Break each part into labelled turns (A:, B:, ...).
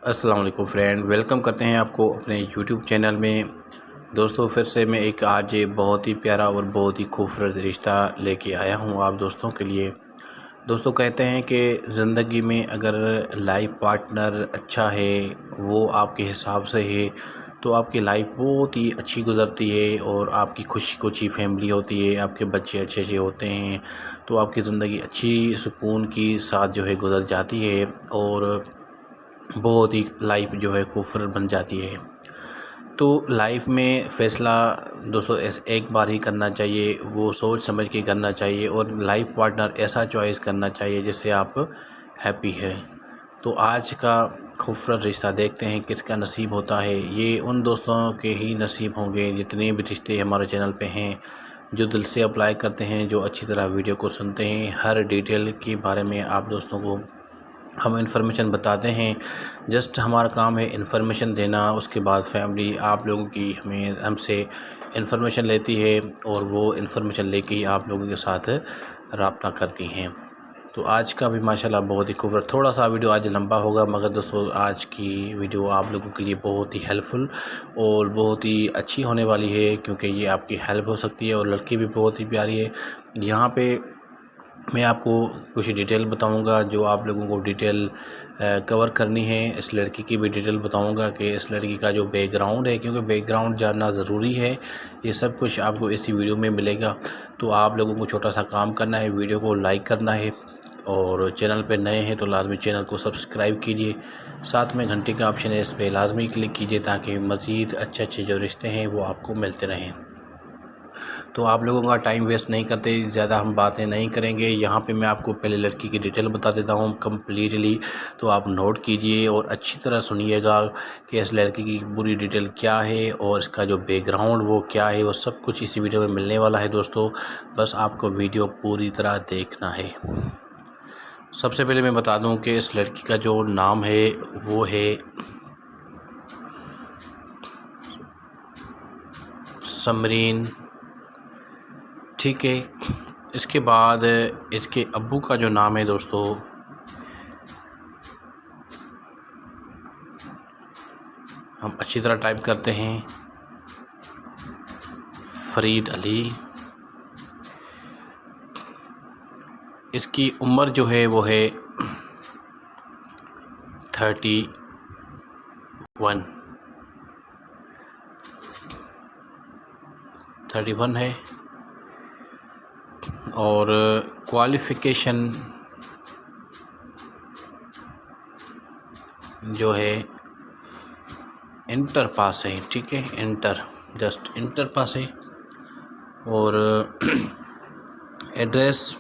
A: अस्सलाम वालेकुम friend, welcome करते हैं आपको अपने यूट्यूब चैनल में। दोस्तों फिर से मैं एक आज बहुत ही प्यारा और बहुत ही खूबसूरत रिश्ता लेके आया हूँ आप दोस्तों के लिए। दोस्तों कहते हैं कि ज़िंदगी में अगर लाइफ पार्टनर अच्छा है, वो आपके हिसाब से है, तो आपकी लाइफ बहुत ही अच्छी गुज़रती है और आपकी खुशी फैमिली होती है, आपके बच्चे अच्छे होते हैं, तो आपकी ज़िंदगी अच्छी सुकून के साथ जो है गुज़र जाती है और बहुत ही लाइफ जो है खूबसूरत बन जाती है। तो लाइफ में फ़ैसला दोस्तों एक बार ही करना चाहिए, वो सोच समझ के करना चाहिए और लाइफ पार्टनर ऐसा चॉइस करना चाहिए जिससे आप हैप्पी है। तो आज का खूबसूरत रिश्ता देखते हैं किसका नसीब होता है। ये उन दोस्तों के ही नसीब होंगे जितने भी रिश्ते हमारे चैनल पे हैं, जो दिल से अप्लाई करते हैं, जो अच्छी तरह वीडियो को सुनते हैं, हर डिटेल के बारे में आप दोस्तों को हम इन्फॉर्मेशन बताते हैं। जस्ट हमारा काम है इन्फॉर्मेशन देना, उसके बाद फैमिली आप लोगों की हमसे इन्फॉर्मेशन लेती है और वो इन्फॉर्मेशन लेके ही आप लोगों के साथ रब्ता करती हैं। तो आज का भी माशाल्लाह बहुत ही खूबसूरत, थोड़ा सा वीडियो आज लंबा होगा, मगर दोस्तों आज की वीडियो आप लोगों के लिए बहुत ही हेल्पफुल और बहुत ही अच्छी होने वाली है, क्योंकि ये आपकी हेल्प हो सकती है। और लड़की भी बहुत ही प्यारी है। यहाँ पे मैं आपको कुछ डिटेल बताऊंगा जो आप लोगों को डिटेल कवर करनी है। इस लड़की की भी डिटेल बताऊंगा कि इस लड़की का जो बैकग्राउंड है, क्योंकि बैकग्राउंड जानना ज़रूरी है। ये सब कुछ आपको इसी वीडियो में मिलेगा। तो आप लोगों को छोटा सा काम करना है, वीडियो को लाइक करना है और चैनल पे नए हैं तो लाजमी चैनल को सब्सक्राइब कीजिए। साथ में घंटे का ऑप्शन है, इस पर लाजमी क्लिक कीजिए ताकि मज़ीद अच्छे जो रिश्ते हैं वो आपको मिलते रहें। तो आप लोगों का टाइम वेस्ट नहीं करते, ज़्यादा हम बातें नहीं करेंगे। यहाँ पे मैं आपको पहले लड़की की डिटेल बता देता हूँ कम्प्लीटली, तो आप नोट कीजिए और अच्छी तरह सुनिएगा कि इस लड़की की पूरी डिटेल क्या है और इसका जो बैकग्राउंड वो क्या है, वो सब कुछ इसी वीडियो में मिलने वाला है। दोस्तों बस आपको वीडियो पूरी तरह देखना है। सबसे पहले मैं बता दूँ कि इस लड़की का जो नाम है वो है समरीन, ठीक है। इसके बाद इसके अब्बू का जो नाम है दोस्तों हम अच्छी तरह टाइप करते हैं, फरीद अली। इसकी उम्र जो है वो है 31 है। और क्वालिफ़िकेशन जो है इंटर पास है, ठीक है, जस्ट इंटर पास है। और एड्रेस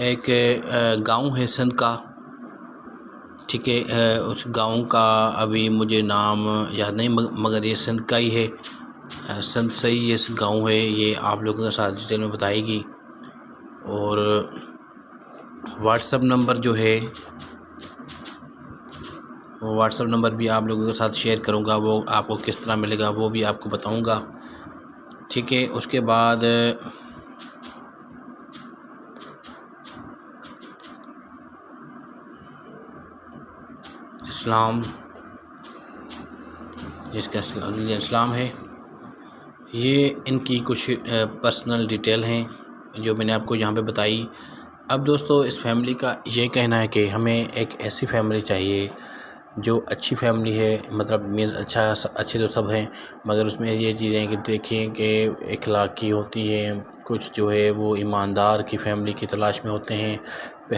A: एक गांव है सिंध का, ठीक है। उस गांव का अभी मुझे नाम याद नहीं, मगर ये सिंध का ही है, सिंध से ही ये गांव है। ये आप लोगों के साथ डिटेल में बताएगी। और व्हाट्सअप नंबर जो है, वो व्हाट्सअप नंबर भी आप लोगों के साथ शेयर करूंगा, वो आपको किस तरह मिलेगा वो भी आपको बताऊंगा, ठीक है। उसके बाद इस्लाम, जिसका इस्लाम है। ये इनकी कुछ पर्सनल डिटेल हैं जो मैंने आपको यहाँ पे बताई। अब दोस्तों इस फैमिली का ये कहना है कि हमें एक ऐसी फैमिली चाहिए जो अच्छी फैमिली है, मतलब मीन्स अच्छे तो सब हैं, मगर उसमें ये चीज़ें कि देखें कि इखलाकी होती है, कुछ जो है वो ईमानदार की फैमिली की तलाश में होते हैं।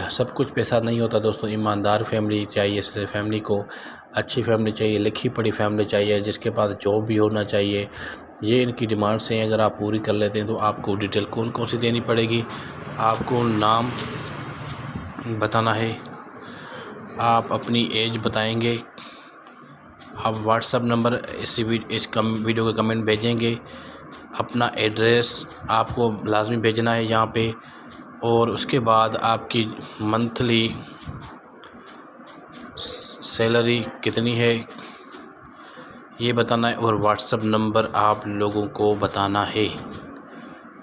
A: सब कुछ पैसा नहीं होता दोस्तों, ईमानदार फैमिली चाहिए। इसलिए फैमिली को अच्छी फैमिली चाहिए, लिखी पढ़ी फैमिली चाहिए, जिसके पास जॉब भी होना चाहिए। ये इनकी डिमांड्स हैं। अगर आप पूरी कर लेते हैं तो आपको डिटेल कौन कौन सी देनी पड़ेगी। आपको नाम बताना है, आप अपनी एज बताएंगे, आप व्हाट्सअप नंबर इस वीडियो के कमेंट भेजेंगे, अपना एड्रेस आपको लाजमी भेजना है यहाँ पे, और उसके बाद आपकी मंथली सैलरी कितनी है ये बताना है, और व्हाट्सअप नंबर आप लोगों को बताना है।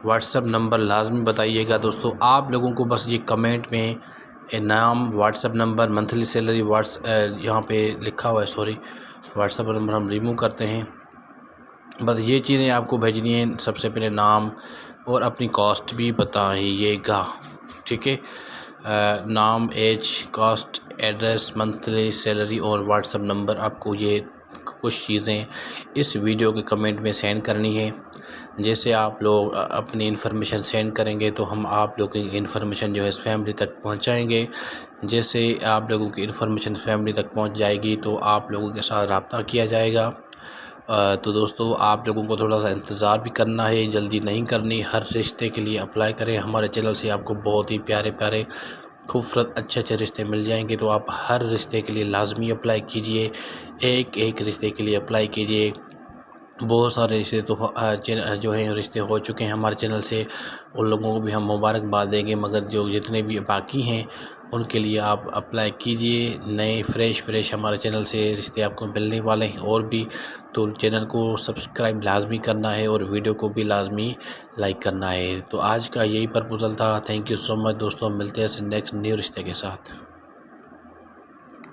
A: व्हाट्सअप नंबर लाजमी बताइएगा दोस्तों। आप लोगों को बस ये कमेंट में नाम, व्हाट्सअप नंबर, मंथली सैलरी यहाँ पे लिखा हुआ है, सॉरी व्हाट्सअप नंबर हम रिमूव करते हैं। बस ये चीज़ें आपको भेजनी है। सबसे पहले नाम और अपनी कॉस्ट भी बताइएगा, ठीक है। नाम, age, caste, address, monthly salary और व्हाट्सअप नंबर, आपको ये कुछ चीज़ें इस वीडियो के कमेंट में सेंड करनी है। जैसे आप लोग अपनी इन्फॉर्मेशन सेंड करेंगे तो हम आप लोगों की इन्फॉर्मेशन जो है इस फैमिली तक पहुंचाएंगे। जैसे आप लोगों की इन्फॉर्मेशन फैमिली तक पहुंच जाएगी तो आप लोगों के साथ रब्ता किया जाएगा। तो दोस्तों आप लोगों को थोड़ा सा इंतज़ार भी करना है, जल्दी नहीं करनी। हर रिश्ते के लिए अप्लाई करें। हमारे चैनल से आपको बहुत ही प्यारे प्यारे खूबसूरत अच्छे रिश्ते मिल जाएंगे। तो आप हर रिश्ते के लिए लाजमी अप्लाई कीजिए, एक एक रिश्ते के लिए अप्लाई कीजिए। बहुत सारे रिश्ते तो जो हैं रिश्ते हो चुके हैं हमारे चैनल से, उन लोगों को भी हम मुबारकबाद देंगे, मगर जो जितने भी बाकी हैं उनके लिए आप अप्लाई कीजिए। नए फ्रेश हमारे चैनल से रिश्ते आपको मिलने वाले हैं और भी। तो चैनल को सब्सक्राइब लाजमी करना है और वीडियो को भी लाजमी लाइक करना है। तो आज का यही प्रपोजल था। थैंक यू सो मच दोस्तों, मिलते हैं नेक्स्ट न्यू रिश्ते के साथ।